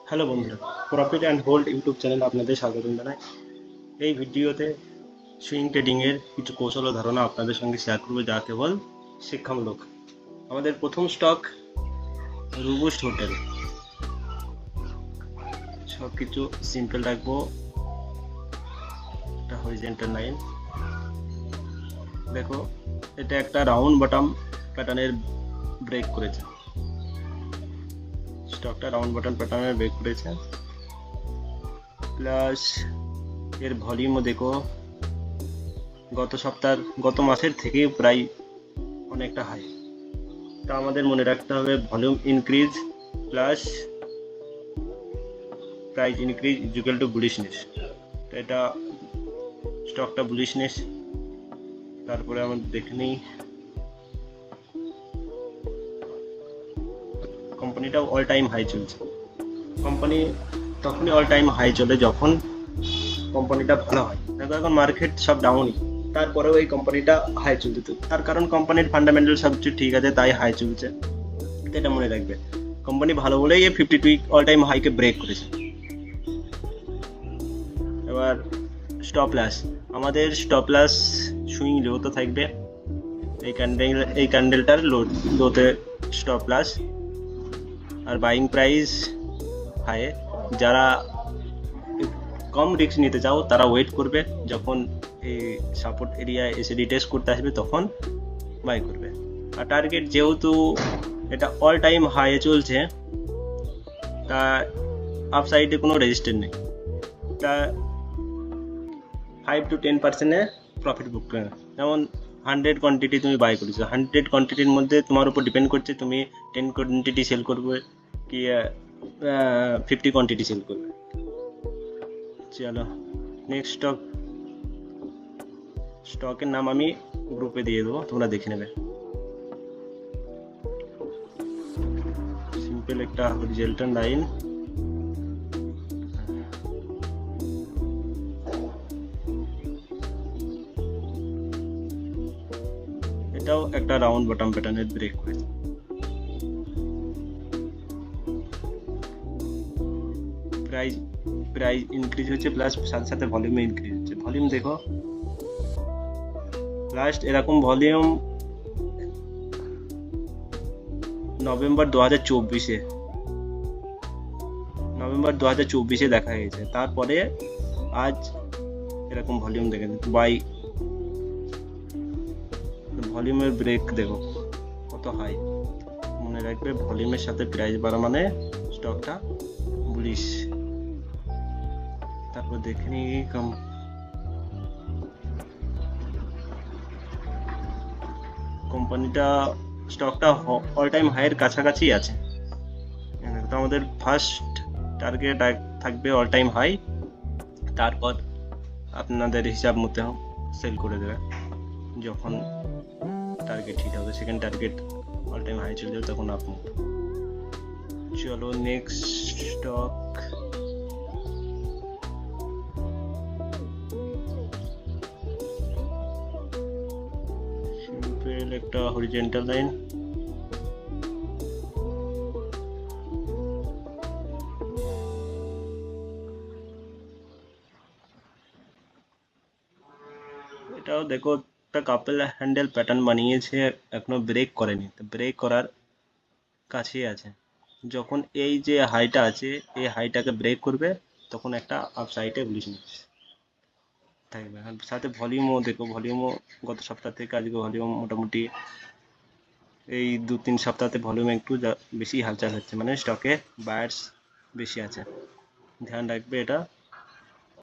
Hello বন্ধুরা, profit and hold YouTube চ্যানেলে আপনাদের স্বাগত জানাই। এই ভিডিওতে সুইং ট্রেডিংয়ের কিছু কৌশল ও ধারণা আপনাদের সঙ্গে শেয়ার করবো, যা কেবল শিক্ষামূলক। আমাদের প্রথম স্টক রুবুস্ট হোটেল। সব কিছু সিম্পল রাখবো। এটা হরিজেন্টাল লাইন, দেখো এটা একটা রাউন্ড বটম প্যাটার্নের ব্রেক করেছে। স্টকটা রাউন্ড বটম প্যাটার্নের ব্রেক করেছে, প্লাস এর ভলিউমও দেখো গত মাসের থেকে প্রায় অনেকটা হাই। তা আমাদের মনে রাখতে হবে volume increase plus price increase equal to bullishness. এটা স্টকটা বুলিশনেস। তারপরে আমরা দেখে নিই কোম্পানিটা অল টাইম হাই চলছে। কোম্পানি তখনই অল টাইম হাই চলে যখন কোম্পানিটা ভালো হয়। দেখো এখন মার্কেট সব ডাউনই, তারপরেও এই কোম্পানিটা হাই চলছে। তার কারণ কোম্পানির ফান্ডামেন্টাল সব কিছু ঠিক আছে, তাই হাই চলছে। এটা মনে রাখবে, কোম্পানি ভালো বলেই এই 52 অল টাইম হাইকে ব্রেক করেছে। এবার স্টপ লস, আমাদের স্টপ লস সুইং লোতে থাকবে। এই ক্যান্ডেলটার লোতে স্টপ লস, আর বাইং প্রাইস হাই। যারা কম রিস্ক নিতে চাও তারা ওয়েট করবে, যখন এই সাপোর্ট এরিয়া এসে রিটেস্ট করতে আসবে তখন বাই করবে। আর টার্গেট যেহেতু এটা অল টাইম হাই চলছে, তা আপসাইডে কোনো রেজিস্ট্যান্স নেই। তা 5 to 10% প্রফিট বুক করে। যেমন 100 কোয়ান্টিটি তুমি বাই করেছো, 100 কোয়ান্টিটির মধ্যে তোমার উপর ডিপেন্ড করছে তুমি 10 কোয়ান্টিটি সেল করবে কি 50 কোয়ান্টিটি সেল করবে। চলো নেক্সট স্টকের নাম আমি গ্রুপে দিয়ে দেবো, তোমরা দেখে নেবে। সিম্পল একটা হরিজন্টাল লাইন, এটাও একটা রাউন্ড বটম প্যাটার্নের ব্রেক করেছে। প্রাইস ইনক্রিজ হচ্ছে, প্লাস সাথে সাথে ভলিউম ইনক্রিজ হচ্ছে। ভলিউম দেখো লাস্ট এরকম ভলিউম নভেম্বর 2024-এ দেখা গেছে। তারপরে আজ এরকম ভলিউম দেখে বাই ভলিউমের ব্রেক দেখো কত হাই। মনে রাখবে ভলিউমের সাথে প্রাইস বাড়া মানে স্টকটা বুলিশ। তারপর দেখে নিই কোম্পানিটা স্টকটা অল টাইম হাইয়ের কাছাকাছি আছে। তো আমাদের ফার্স্ট টার্গেট থাকবে অল টাইম হাই, তারপর আপনাদের হিসাব মতো সেল করে দেবে যখন টার্গেট হিট হবে। Second target all time high চলে যাবে তখন আপনি। চলো নেক্সট স্টক সিম্পল একটা হরিজন্টাল লাইন, এটাও দেখো একটা কাপল হ্যান্ডেল প্যাটার্ন বানিয়েছে, এখনো ব্রেক করেনি। তো ব্রেক করার কাছেই আছে। যখন এই যে হাইটা আছে এই হাইটাকে ব্রেক করবে তখন একটা আপসাইডে বুলিশনেস থাকবে। আর সাথে ভলিউমও দেখো, ভলিউমও গত সপ্তাহ থেকে আজকে ভলিউম মোটামুটি এই 2-3 সপ্তাহতে ভলিউম একটু বেশি হালচাল হচ্ছে, মানে স্টকে বায়ার্স বেশি আছে। ধ্যান রাখবে এটা